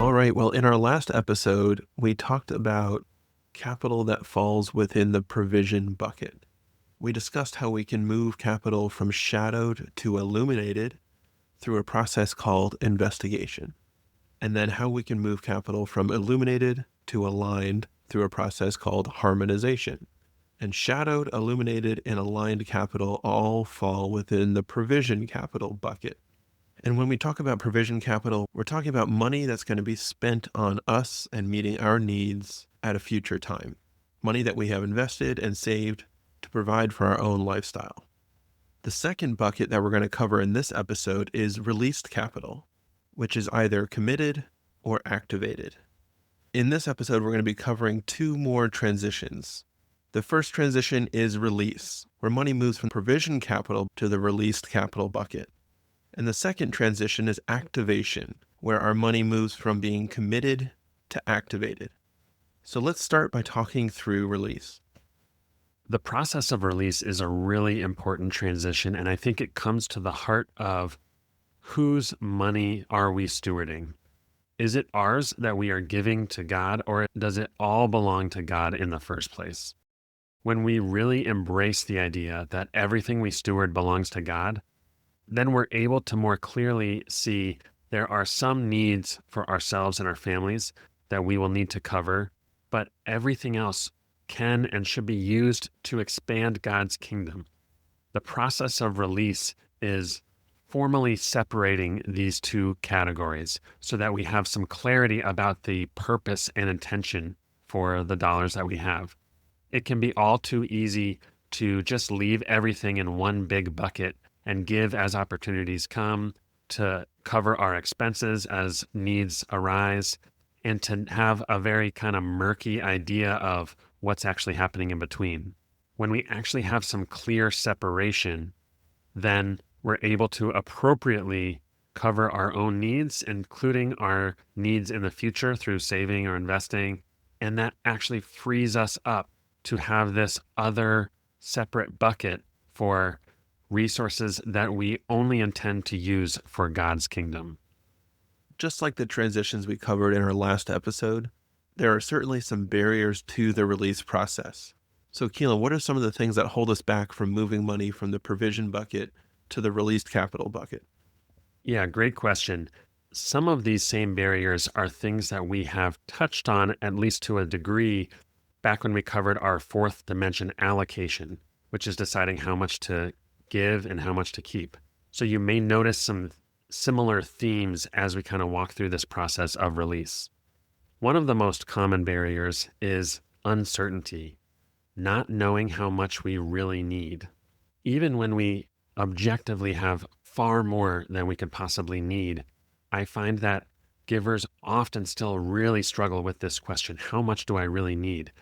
All right. Well, in our last episode, we talked about capital that falls within the provision bucket. We discussed how we can move capital from shadowed to illuminated through a process called investigation, and then how we can move capital from illuminated to aligned through a process called harmonization. And shadowed, illuminated, and aligned capital all fall within the provision capital bucket. And when we talk about provision capital, we're talking about money that's going to be spent on us and meeting our needs at a future time. Money that we have invested and saved to provide for our own lifestyle. The second bucket that we're going to cover in this episode is released capital, which is either committed or activated. In this episode, we're going to be covering two more transitions. The first transition is release, where money moves from provision capital to the released capital bucket. And the second transition is activation, where our money moves from being committed to activated. So let's start by talking through release. The process of release is a really important transition, and I think it comes to the heart of whose money are we stewarding? Is it ours that we are giving to God, or does it all belong to God in the first place? When we really embrace the idea that everything we steward belongs to God, then we're able to more clearly see there are some needs for ourselves and our families that we will need to cover, but everything else can and should be used to expand God's kingdom. The process of release is formally separating these two categories so that we have some clarity about the purpose and intention for the dollars that we have. It can be all too easy to just leave everything in one big bucket and give as opportunities come, to cover our expenses as needs arise, and to have a very kind of murky idea of what's actually happening in between. When we actually have some clear separation, then we're able to appropriately cover our own needs, including our needs in the future through saving or investing, and that actually frees us up to have this other separate bucket for resources that we only intend to use for God's kingdom. Just like the transitions we covered in our last episode, there are certainly some barriers to the release process. So, Keelan, what are some of the things that hold us back from moving money from the provision bucket to the released capital bucket? Yeah, great question. Some of these same barriers are things that we have touched on, at least to a degree, back when we covered our fourth dimension allocation, which is deciding how much to give and how much to keep. So you may notice some similar themes as we kind of walk through this process of release. One of the most common barriers is uncertainty, not knowing how much we really need. Even when we objectively have far more than we could possibly need, I find that givers often still really struggle with this question, how much do I really need?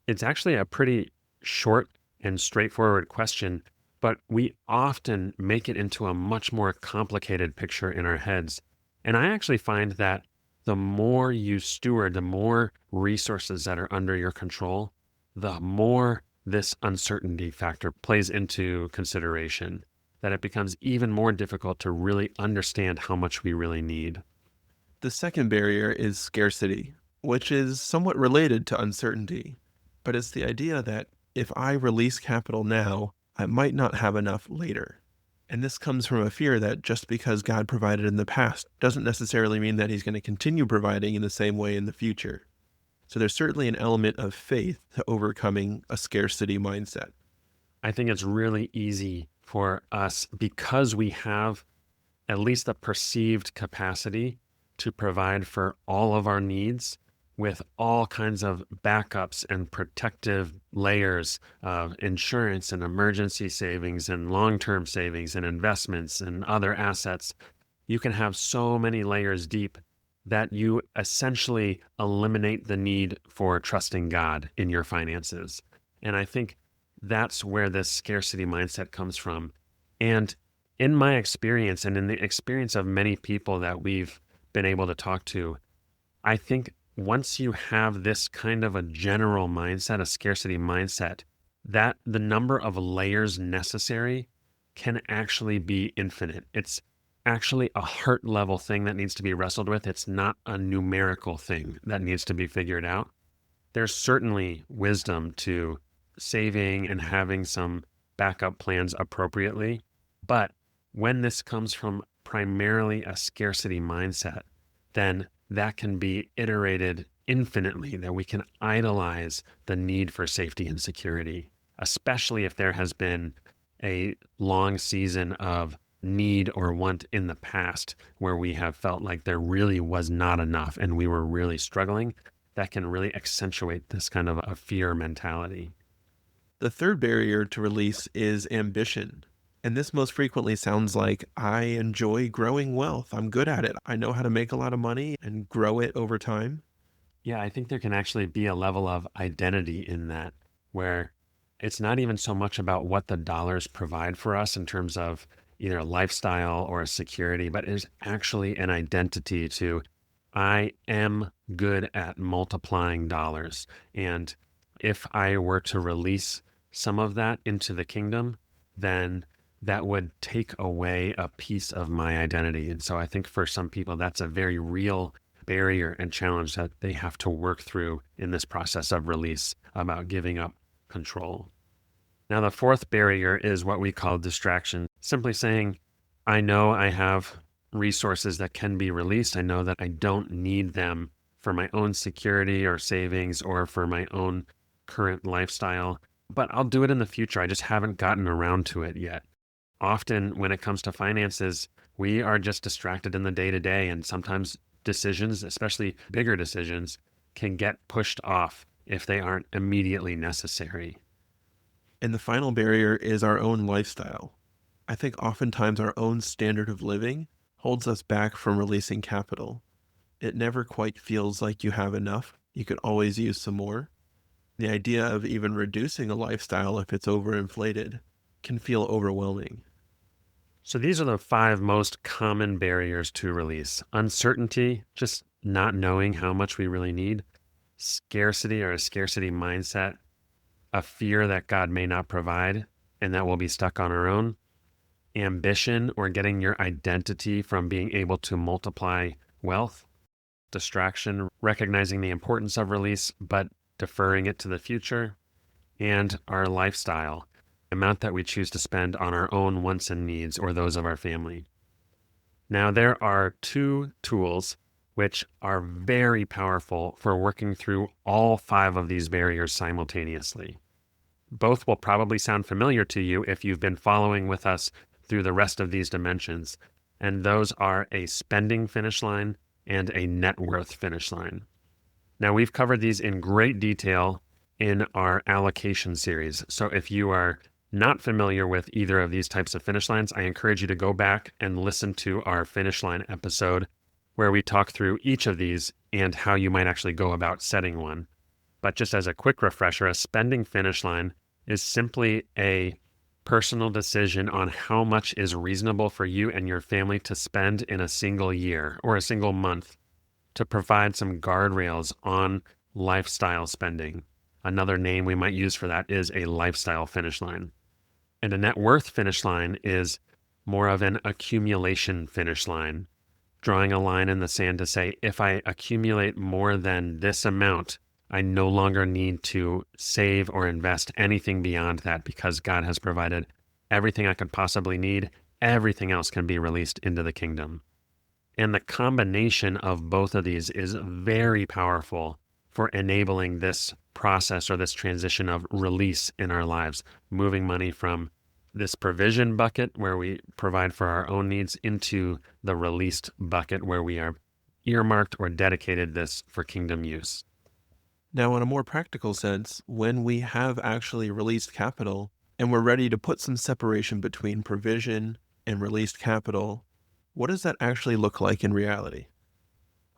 It's actually a pretty short and straightforward question, but we often make it into a much more complicated picture in our heads. And I actually find that the more you steward, the more resources that are under your control, the more this uncertainty factor plays into consideration, that it becomes even more difficult to really understand how much we really need. The second barrier is scarcity, which is somewhat related to uncertainty, but it's the idea that if I release capital now, I might not have enough later. And this comes from a fear that just because God provided in the past doesn't necessarily mean that he's going to continue providing in the same way in the future. So there's certainly an element of faith to overcoming a scarcity mindset. I think it's really easy for us, because we have at least the perceived capacity to provide for all of our needs with all kinds of backups and protective layers of insurance and emergency savings and long-term savings and investments and other assets. You can have so many layers deep that you essentially eliminate the need for trusting God in your finances. And I think that's where this scarcity mindset comes from. And in my experience, and in the experience of many people that we've been able to talk to, I think once you have this kind of a general mindset, a scarcity mindset, that the number of layers necessary can actually be infinite. It's actually a heart level thing that needs to be wrestled with. It's not a numerical thing that needs to be figured out. There's certainly wisdom to saving and having some backup plans appropriately. But when this comes from primarily a scarcity mindset, then that can be iterated infinitely, that we can idolize the need for safety and security, especially if there has been a long season of need or want in the past where we have felt like there really was not enough and we were really struggling. That can really accentuate this kind of a fear mentality. The third barrier to release is ambition. And this most frequently sounds like, I enjoy growing wealth. I'm good at it. I know how to make a lot of money and grow it over time. Yeah, I think there can actually be a level of identity in that where it's not even so much about what the dollars provide for us in terms of either a lifestyle or a security, but is actually an identity to I am good at multiplying dollars. And if I were to release some of that into the kingdom, then that would take away a piece of my identity. And so I think for some people, that's a very real barrier and challenge that they have to work through in this process of release about giving up control. Now, the fourth barrier is what we call distraction, simply saying, I know I have resources that can be released. I know that I don't need them for my own security or savings or for my own current lifestyle, but I'll do it in the future. I just haven't gotten around to it yet. Often, when it comes to finances, we are just distracted in the day to day, and sometimes decisions, especially bigger decisions, can get pushed off if they aren't immediately necessary. And the final barrier is our own lifestyle. I think oftentimes our own standard of living holds us back from releasing capital. It never quite feels like you have enough. You could always use some more. The idea of even reducing a lifestyle if it's overinflated can feel overwhelming. So these are the 5 most common barriers to release: uncertainty, just not knowing how much we really need; scarcity or a scarcity mindset, a fear that God may not provide and that we'll be stuck on our own; ambition or getting your identity from being able to multiply wealth; distraction, recognizing the importance of release but deferring it to the future; and our lifestyle, amount that we choose to spend on our own wants and needs or those of our family. Now, there are 2 tools which are very powerful for working through all 5 of these barriers simultaneously. Both will probably sound familiar to you if you've been following with us through the rest of these dimensions, and those are a spending finish line and a net worth finish line. Now, we've covered these in great detail in our allocation series. So if you are not familiar with either of these types of finish lines, I encourage you to go back and listen to our finish line episode where we talk through each of these and how you might actually go about setting one. But just as a quick refresher, a spending finish line is simply a personal decision on how much is reasonable for you and your family to spend in a single year or a single month to provide some guardrails on lifestyle spending. Another name we might use for that is a lifestyle finish line. And a net worth finish line is more of an accumulation finish line, drawing a line in the sand to say, if I accumulate more than this amount, I no longer need to save or invest anything beyond that because God has provided everything I could possibly need. Everything else can be released into the kingdom. And the combination of both of these is very powerful for enabling this process or this transition of release in our lives, moving money from this provision bucket where we provide for our own needs into the released bucket where we are earmarked or dedicated this for kingdom use. Now, in a more practical sense, when we have actually released capital and we're ready to put some separation between provision and released capital, what does that actually look like in reality?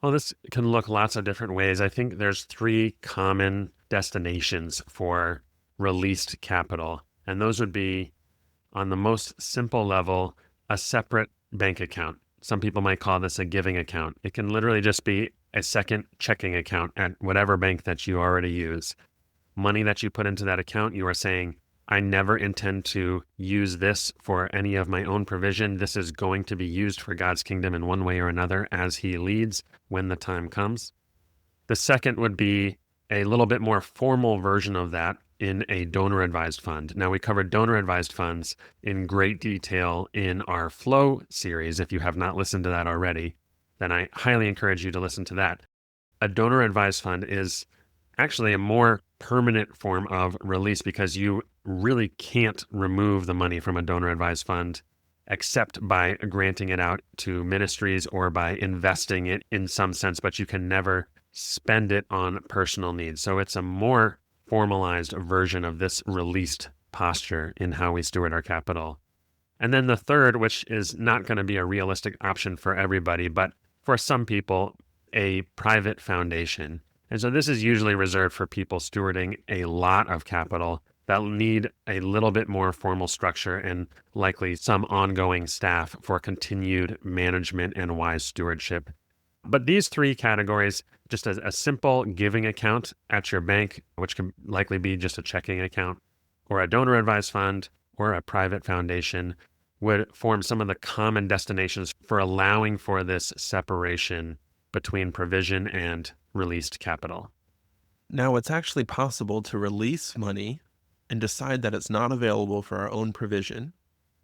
Well, this can look lots of different ways. I think there's 3 common destinations for released capital, and those would be, on the most simple level, a separate bank account. Some people might call this a giving account. It can literally just be a second checking account at whatever bank that you already use. Money that you put into that account, you are saying, I never intend to use this for any of my own provision. This is going to be used for God's kingdom in one way or another as He leads when the time comes. The second would be a little bit more formal version of that in a donor advised fund. Now, we covered donor advised funds in great detail in our Flow series. If you have not listened to that already, then I highly encourage you to listen to that. A donor advised fund is actually a more permanent form of release because you really can't remove the money from a donor advised fund except by granting it out to ministries or by investing it in some sense, but you can never spend it on personal needs. So it's a more formalized version of this released posture in how we steward our capital. And then the third, which is not going to be a realistic option for everybody, but for some people, a private foundation. And so this is usually reserved for people stewarding a lot of capital that need a little bit more formal structure and likely some ongoing staff for continued management and wise stewardship. But these three categories, just as a simple giving account at your bank, which can likely be just a checking account, or a donor advised fund, or a private foundation, would form some of the common destinations for allowing for this separation between provision and released capital. Now, it's actually possible to release money and decide that it's not available for our own provision,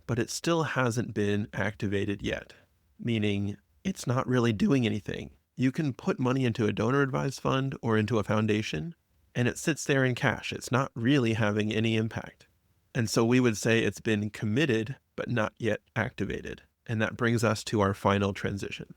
but it still hasn't been activated yet, meaning it's not really doing anything. You can put money into a donor advised fund or into a foundation, and it sits there in cash. It's not really having any impact. And so we would say it's been committed, but not yet activated. And that brings us to our final transition.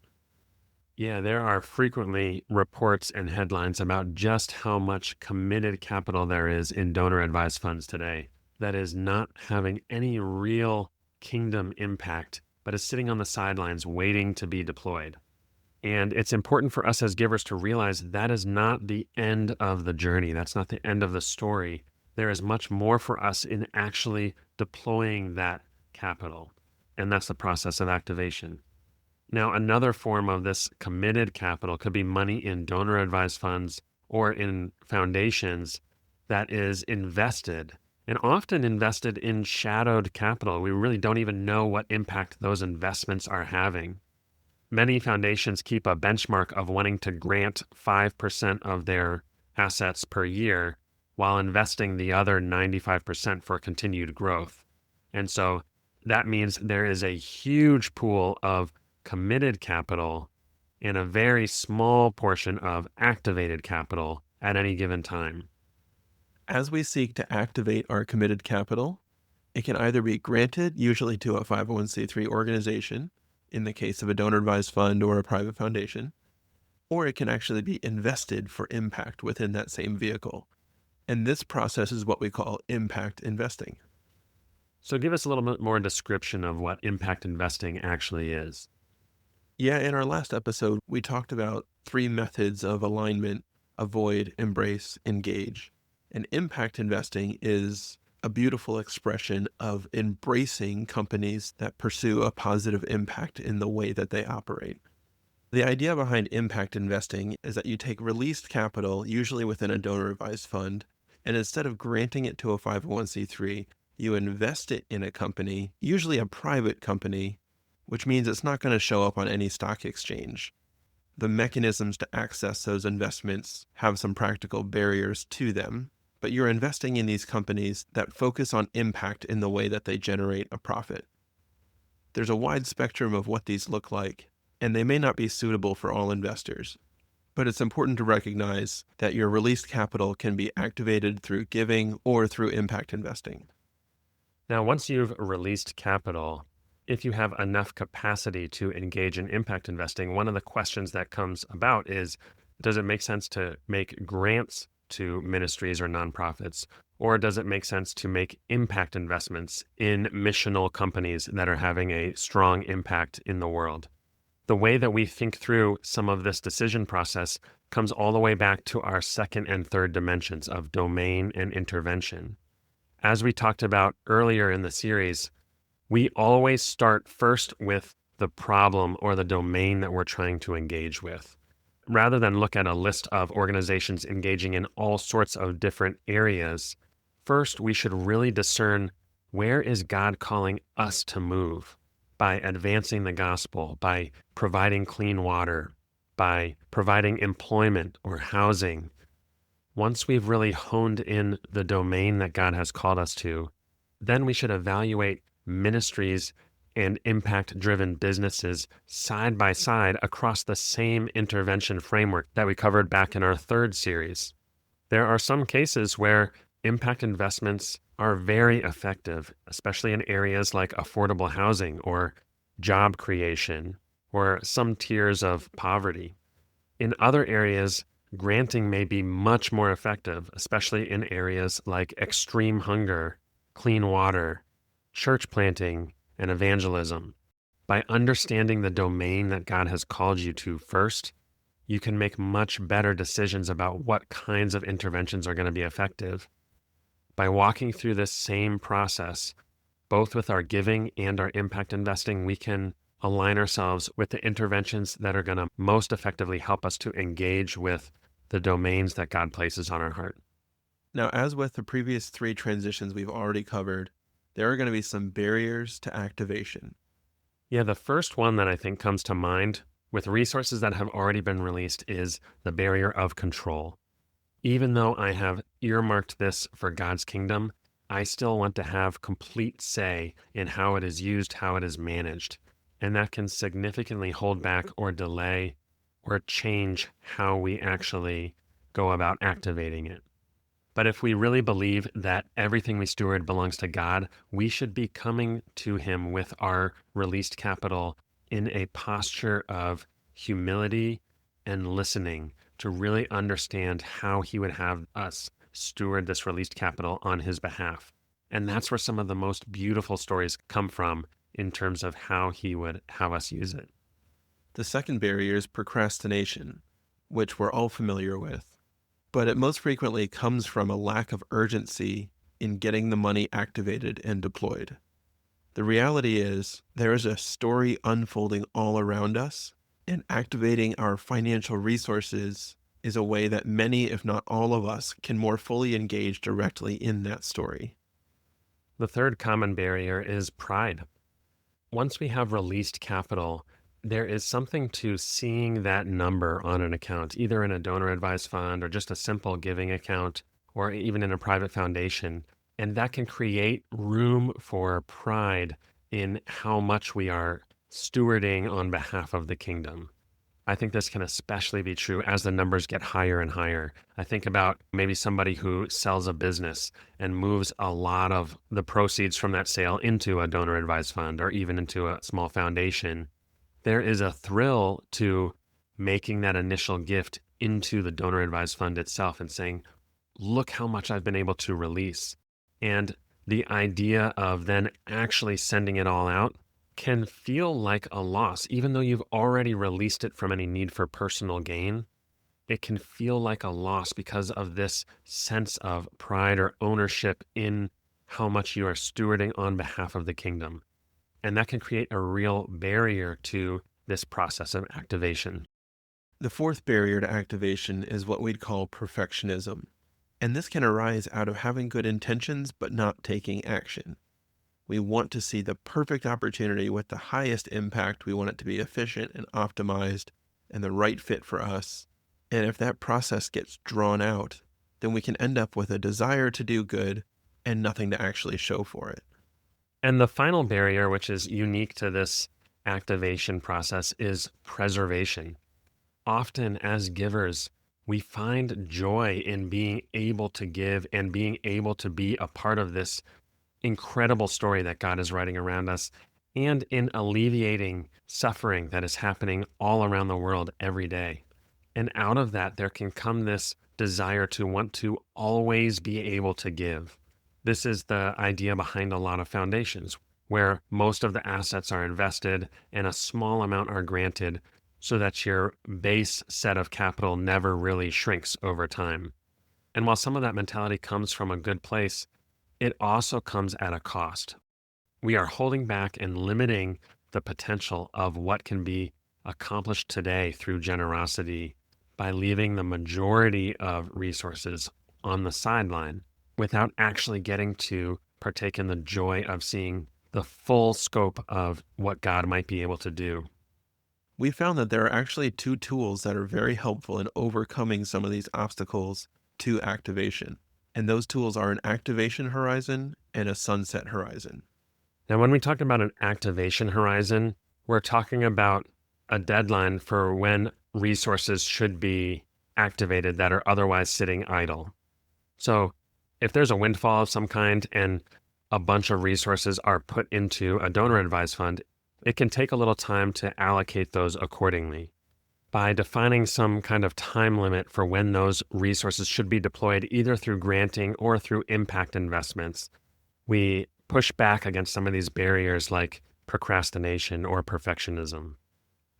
Yeah, there are frequently reports and headlines about just how much committed capital there is in donor advised funds today that is not having any real kingdom impact, but is sitting on the sidelines waiting to be deployed. And it's important for us as givers to realize that is not the end of the journey. That's not the end of the story. There is much more for us in actually deploying that capital. And that's the process of activation. Now, another form of this committed capital could be money in donor advised funds or in foundations that is invested and often invested in shadowed capital. We really don't even know what impact those investments are having. Many foundations keep a benchmark of wanting to grant 5% of their assets per year while investing the other 95% for continued growth. And so that means there is a huge pool of committed capital and a very small portion of activated capital at any given time. As we seek to activate our committed capital, it can either be granted, usually to a 501c3 organization, in the case of a donor advised fund or a private foundation, or it can actually be invested for impact within that same vehicle. And this process is what we call impact investing. So give us a little bit more description of what impact investing actually is. Yeah, in our last episode, we talked about 3 methods of alignment: avoid, embrace, engage. And impact investing is a beautiful expression of embracing companies that pursue a positive impact in the way that they operate. The idea behind impact investing is that you take released capital, usually within a donor advised fund, and instead of granting it to a 501c3, you invest it in a company, usually a private company, which means it's not going to show up on any stock exchange. The mechanisms to access those investments have some practical barriers to them, but you're investing in these companies that focus on impact in the way that they generate a profit. There's a wide spectrum of what these look like, and they may not be suitable for all investors. But it's important to recognize that your released capital can be activated through giving or through impact investing. Now, once you've released capital, if you have enough capacity to engage in impact investing, one of the questions that comes about is, does it make sense to make grants to ministries or nonprofits, or does it make sense to make impact investments in missional companies that are having a strong impact in the world? The way that we think through some of this decision process comes all the way back to our second and third dimensions of domain and intervention. As we talked about earlier in the series, we always start first with the problem or the domain that we're trying to engage with. Rather than look at a list of organizations engaging in all sorts of different areas, First, we should really discern, where is God calling us to move by advancing the gospel, by providing clean water, by providing employment or housing. Once we've really honed in the domain that God has called us to, then we should evaluate ministries and impact driven businesses side by side across the same intervention framework that we covered back in our third series. There are some cases where impact investments are very effective, especially in areas like affordable housing or job creation or some tiers of poverty. In other areas, granting may be much more effective, especially in areas like extreme hunger, clean water, church planting, and evangelism. By understanding the domain that God has called you to first, you can make much better decisions about what kinds of interventions are going to be effective. By walking through this same process, both with our giving and our impact investing, we can align ourselves with the interventions that are going to most effectively help us to engage with the domains that God places on our heart. Now, as with the previous three transitions we've already covered, there are going to be some barriers to activation. Yeah, the first one that I think comes to mind with resources that have already been released is the barrier of control. Even though I have earmarked this for God's kingdom, I still want to have complete say in how it is used, how it is managed. And that can significantly hold back or delay or change how we actually go about activating it. But if we really believe that everything we steward belongs to God, we should be coming to Him with our released capital in a posture of humility and listening to really understand how He would have us steward this released capital on His behalf. And that's where some of the most beautiful stories come from in terms of how He would have us use it. The second barrier is procrastination, which we're all familiar with, but it most frequently comes from a lack of urgency in getting the money activated and deployed. The reality is, there is a story unfolding all around us, and activating our financial resources is a way that many, if not all of us, can more fully engage directly in that story. The third common barrier is pride. Once we have released capital, there is something to seeing that number on an account, either in a donor advised fund or just a simple giving account, or even in a private foundation. And that can create room for pride in how much we are stewarding on behalf of the kingdom. I think this can especially be true as the numbers get higher and higher. I think about maybe somebody who sells a business and moves a lot of the proceeds from that sale into a donor advised fund or even into a small foundation. There is a thrill to making that initial gift into the donor advised fund itself and saying, look how much I've been able to release. And the idea of then actually sending it all out can feel like a loss, even though you've already released it from any need for personal gain. It can feel like a loss because of this sense of pride or ownership in how much you are stewarding on behalf of the kingdom. And that can create a real barrier to this process of activation. The fourth barrier to activation is what we'd call perfectionism, and this can arise out of having good intentions but not taking action. We want to see the perfect opportunity with the highest impact. We want it to be efficient and optimized and the right fit for us. And if that process gets drawn out, then we can end up with a desire to do good and nothing to actually show for it. And the final barrier, which is unique to this activation process, is preservation. Often, as givers, we find joy in being able to give and being able to be a part of this incredible story that God is writing around us, and in alleviating suffering that is happening all around the world every day. And out of that, there can come this desire to want to always be able to give. This is the idea behind a lot of foundations, where most of the assets are invested and a small amount are granted so that your base set of capital never really shrinks over time. And while some of that mentality comes from a good place, it also comes at a cost. We are holding back and limiting the potential of what can be accomplished today through generosity by leaving the majority of resources on the sideline. without actually getting to partake in the joy of seeing the full scope of what God might be able to do. We found that there are actually two tools that are very helpful in overcoming some of these obstacles to activation. And those tools are an activation horizon and a sunset horizon. Now, when we talk about an activation horizon, we're talking about a deadline for when resources should be activated that are otherwise sitting idle. So, if there's a windfall of some kind and a bunch of resources are put into a donor advised fund, it can take a little time to allocate those accordingly. By defining some kind of time limit for when those resources should be deployed, either through granting or through impact investments, we push back against some of these barriers like procrastination or perfectionism.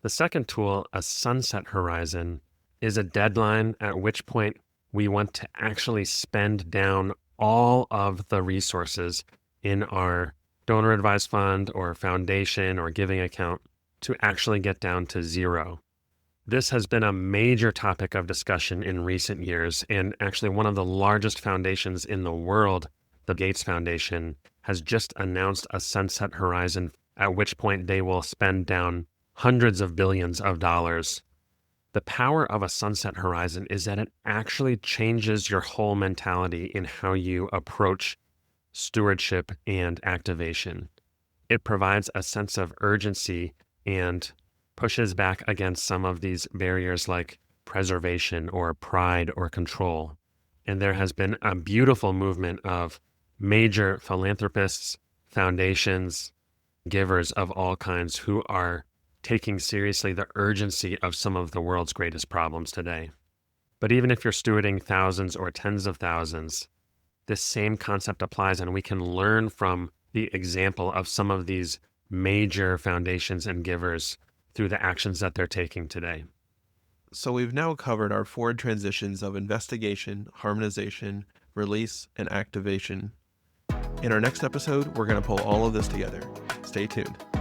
The second tool, a sunset horizon, is a deadline at which point we want to actually spend down all of the resources in our donor advised fund or foundation or giving account to actually get down to zero. This has been a major topic of discussion in recent years, and actually one of the largest foundations in the world, the Gates Foundation, has just announced a sunset horizon at which point they will spend down hundreds of billions of dollars. The power of a sunset horizon is that it actually changes your whole mentality in how you approach stewardship and activation. It provides a sense of urgency and pushes back against some of these barriers like preservation or pride or control. And there has been a beautiful movement of major philanthropists, foundations, givers of all kinds who are taking seriously the urgency of some of the world's greatest problems today. But even if you're stewarding thousands or tens of thousands, this same concept applies, and we can learn from the example of some of these major foundations and givers through the actions that they're taking today. So we've now covered our four transitions of investigation, harmonization, release, and activation. In our next episode, we're going to pull all of this together. Stay tuned.